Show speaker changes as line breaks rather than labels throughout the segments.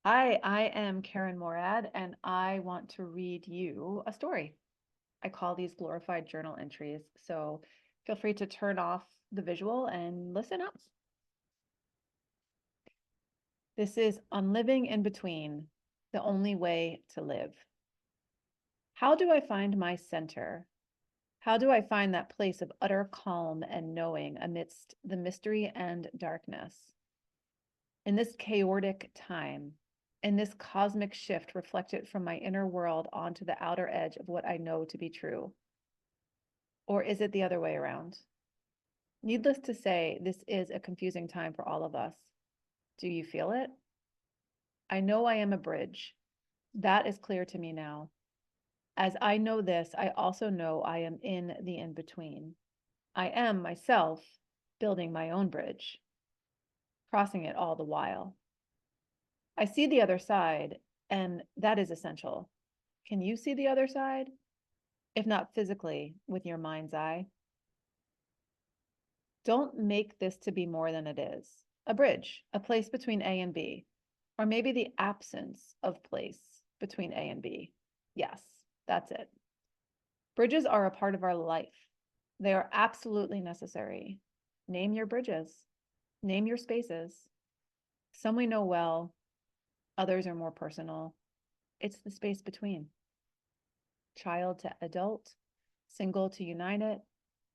Hi, I am Karen Morad, and I want to read you a story. I call these glorified journal entries, so feel free to turn off the visual and listen up. This is On Living in Between, the Only Way to Live. How do I find my center? How do I find that place of utter calm and knowing amidst the mystery and darkness? In this chaotic time, in this cosmic shift reflected from my inner world onto the outer edge of what I know to be true? Or is it the other way around? Needless to say, this is a confusing time for all of us. Do you feel it? I know I am a bridge. That is clear to me now. As I know this, I also know I am in the in between. I am myself building my own bridge, crossing it all the while. I see the other side, and that is essential. Can you see the other side? If not physically, with your mind's eye? Don't make this to be more than it is. A bridge, a place between A and B, or maybe the absence of place between A and B. Yes, that's it. Bridges are a part of our life. They are absolutely necessary. Name your bridges, name your spaces. Some we know well, others are more personal. It's the space between. Child to adult, single to united,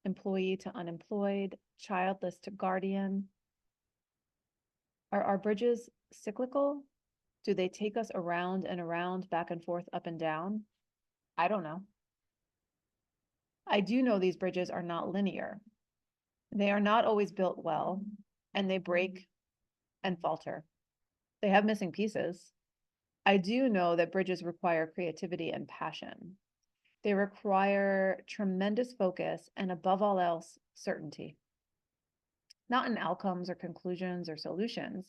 employee to unemployed, childless to guardian. Are our bridges cyclical? Do they take us around and around, back and forth, up and down? I don't know. I do know these bridges are not linear. They are not always built well, and they break and falter. They have missing pieces. I do know that bridges require creativity and passion. They require tremendous focus and, above all else, certainty. Not in outcomes or conclusions or solutions.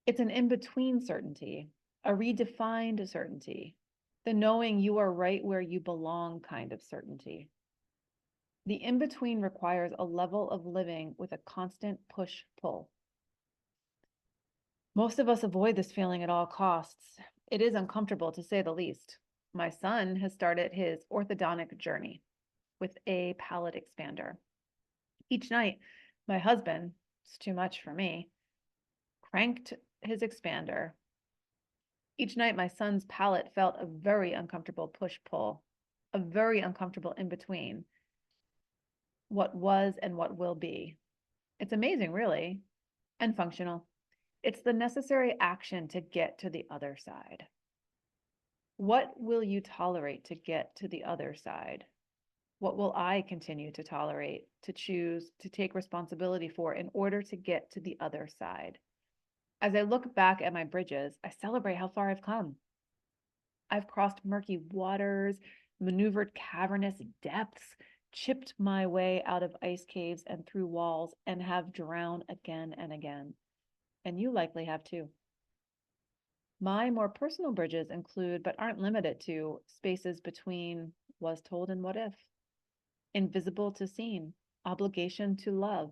It's an in-between certainty, a redefined certainty, the knowing you are right where you belong kind of certainty. The in-between requires a level of living with a constant push-pull. Most of us avoid this feeling at all costs. It is uncomfortable, to say the least. My son has started his orthodontic journey with a palate expander. Each night, my husband, it's too much for me, cranked his expander. Each night, my son's palate felt a very uncomfortable push-pull, a very uncomfortable in-between what was and what will be. It's amazing, really, and functional. It's the necessary action to get to the other side. What will you tolerate to get to the other side? What will I continue to tolerate, to choose, to take responsibility for in order to get to the other side? As I look back at my bridges, I celebrate how far I've come. I've crossed murky waters, maneuvered cavernous depths, chipped my way out of ice caves and through walls, and have drowned again and again. And you likely have too. My more personal bridges include, but aren't limited to, spaces between was told and what if, invisible to seen, obligation to love,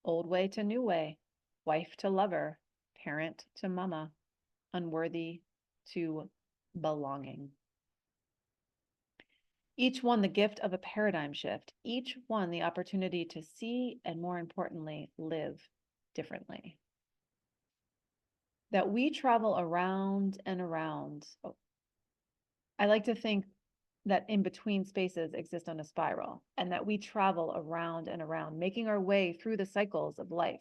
old way to new way, wife to lover, parent to mama, unworthy to belonging. Each one the gift of a paradigm shift, each one the opportunity to see and, more importantly, live differently. That we travel around and around. Oh, I like to think that in between spaces exist on a spiral, and that we travel around and around, making our way through the cycles of life,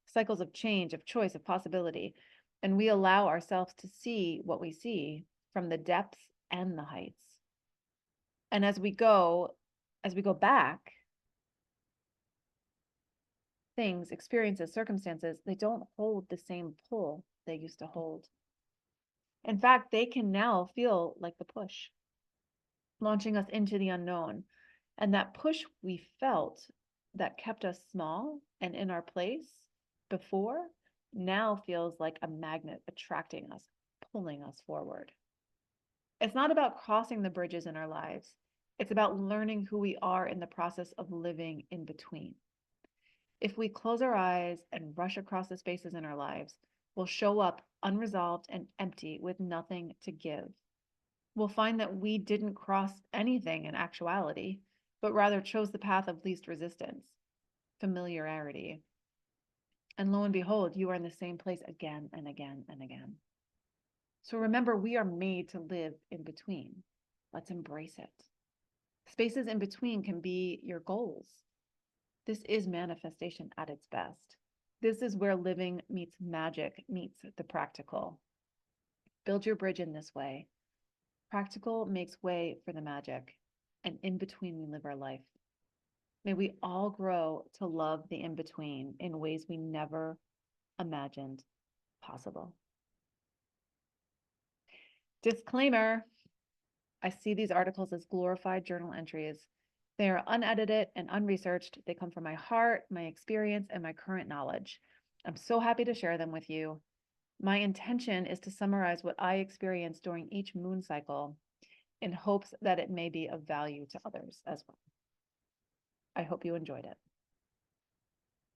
cycles of change, of choice, of possibility. And we allow ourselves to see what we see from the depths and the heights. And as we go back, things, experiences, circumstances, they don't hold the same pull they used to hold. In fact, they can now feel like the push, launching us into the unknown. And that push we felt that kept us small and in our place before now feels like a magnet attracting us, pulling us forward. It's not about crossing the bridges in our lives. It's about learning who we are in the process of living in between. If we close our eyes and rush across the spaces in our lives, will show up unresolved and empty with nothing to give. We'll find that we didn't cross anything in actuality, but rather chose the path of least resistance, familiarity. And lo and behold, you are in the same place again and again and again. So remember, we are made to live in between. Let's embrace it. Spaces in between can be your goals. This is manifestation at its best. This is where living meets magic, meets the practical. Build your bridge in this way. Practical makes way for the magic, and in between we live our life. May we all grow to love the in between in ways we never imagined possible. Disclaimer, I see these articles as glorified journal entries. They are unedited and unresearched. They come from my heart, my experience, and my current knowledge. I'm so happy to share them with you. My intention is to summarize what I experienced during each moon cycle in hopes that it may be of value to others as well. I hope you enjoyed it.